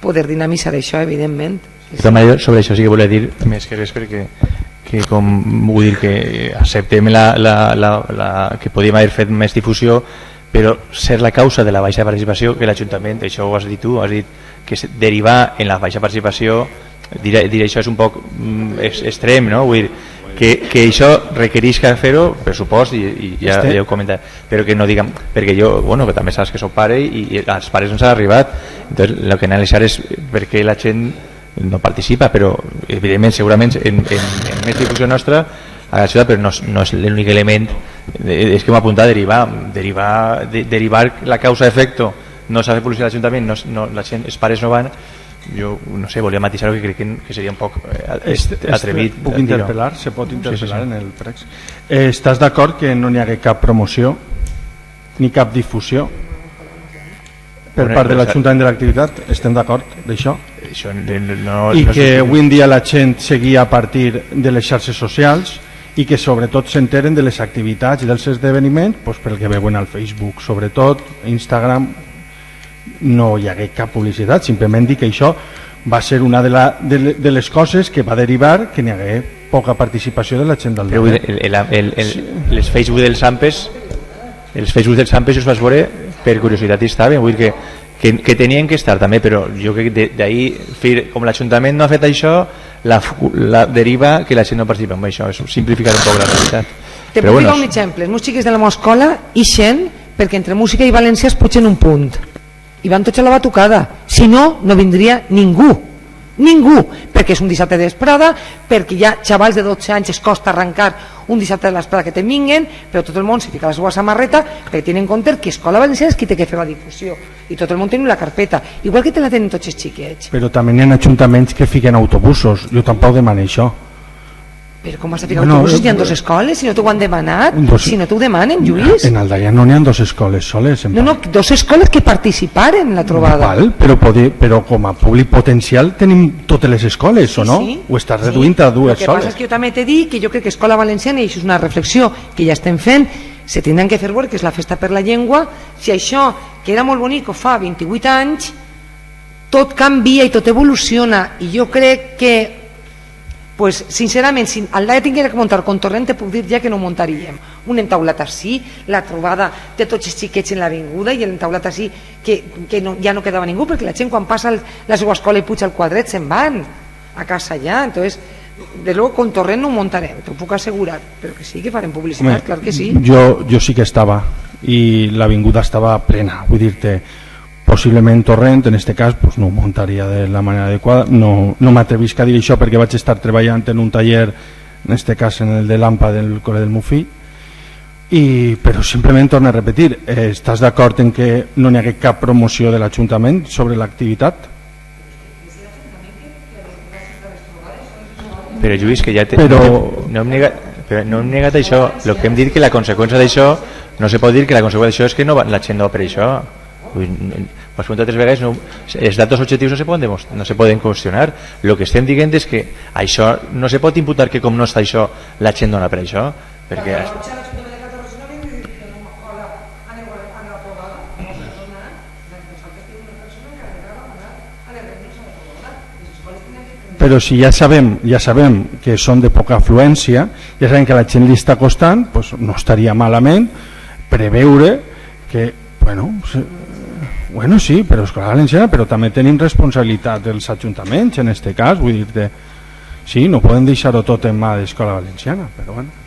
poder dinamitzar això, evidentment. Sobre això sí que volia dir més que res perquè com vull dir que acceptem que podíem haver fet més difusió, però ser la causa de la baixa participació que l'Ajuntament, això ho has dit tu, has dit que derivar en la baixa participació, dir això és un poc extrem, no? Vull dir que això requereix que fer-ho, pressupost, i ja ho he comentat, però que no diguem, perquè jo, bueno, que també saps que soc pare i als pares no s'ha arribat, entonces el que analitzar és per què la gent no participa, però evidentment segurament en més difusió nostra a la ciutat, però no és l'únic element, és que m'ha apuntat derivar la causa-efecto, no s'ha fet publicitat a l'Ajuntament, la gent, els pares no van. Jo no sé, volia matisar que crec que seria un poc atrevit. Puc interpel·lar? Se pot interpel·lar en el pregs. Estàs d'acord que no n'hi hagué cap promoció ni cap difusió per part de l'Ajuntament de l'Activitat? Estem d'acord d'això? I que avui en dia la gent seguia a partir de les xarxes socials i que sobretot s'enteren de les activitats i dels esdeveniments pel que veuen al Facebook, sobretot Instagram. No hi hagué cap publicitat, simplement dir que això va ser una de les coses que va derivar que n'hi hagué poca participació de la gent del darrer. Els Facebook dels AMPES us vas veure per curiositat i estaven, vull dir que tenien que estar també, però jo crec que d'ahir, com l'Ajuntament no ha fet això, la deriva que la gent no participa en això, és simplificar un poc la realitat. Te puc dir un exemple, els meus xiques de la meva escola ixen perquè entre música i valencià es pugen un punt i van tots a la batucada, si no, no vindria ningú, perquè és un dissabte de vesprada, perquè hi ha xavals de 12 anys es costa arrencar un dissabte de vesprada que te vinguen, però tot el món se fica la seva samarreta perquè tenen en compte que Escola Valenciana és qui té que fer la difusió i tot el món té la carpeta, igual que te la tenen tots els xiquets. Però també hi ha ajuntaments que fiquen autobusos, jo tampoc demano això. Però com has de ficar autobusos? Hi ha dos escoles, si no t'ho han demanat, si no t'ho demanen, Lluís. En Aldaia no n'hi ha dos escoles soles. No, dos escoles que participaren en la trobada. Però com a públic potencial tenim totes les escoles, o no? O estàs reduint a dues soles. El que passa és que jo també t'he dit que jo crec que Escola Valenciana, i això és una reflexió que ja estem fent, se tindran que fer veure que és la festa per la llengua, si això, que era molt bonic, ho fa 28 anys, tot canvia i tot evoluciona, i jo crec que pues sincerament, si Aldaia tinguera que muntar con Torrent, te puc dir ja que no muntaríem un entaulat així, la trobada de tots els xiquets en l'avinguda i l'entaulat així que ja no quedava ningú, perquè la gent quan passa la seva escola i puja al quadret se'n van a casa ja. Entonces, de luego con Torrent no ho muntarem, t'ho puc assegurar, però que sí, que farem publicitat. Clar que sí. Jo sí que estava i l'avinguda estava plena, vull dir-te, possiblement Torrent, en aquest cas pues no ho muntaria de la manera adequada, no m'atrevisc a dir això perquè vaig estar treballant en un taller, en aquest cas en el de l'AMPA del Col·le del Mufí, però simplement torno a repetir, estàs d'acord en que no n'hi hagué cap promoció de l'Ajuntament sobre l'activitat? Però Lluís, que ja no hem negat això, el que hem dit que la conseqüència d'això, no se pot dir que la conseqüència d'això és que la gent no va per això. Ho has preguntat 3 vegades, els datos objectius no se poden qüestionar. El que estem dient és que això no se pot imputar que com no està això la gent dona per això, perquè però si ja sabem que són de poca afluència, ja sabem que la gent li està costant, doncs no estaria malament preveure que bueno, sí, però Escola Valenciana, però també tenim responsabilitat dels ajuntaments en aquest cas, vull dir-te, sí, no poden deixar-ho tot en mà d'Escola Valenciana, però bueno.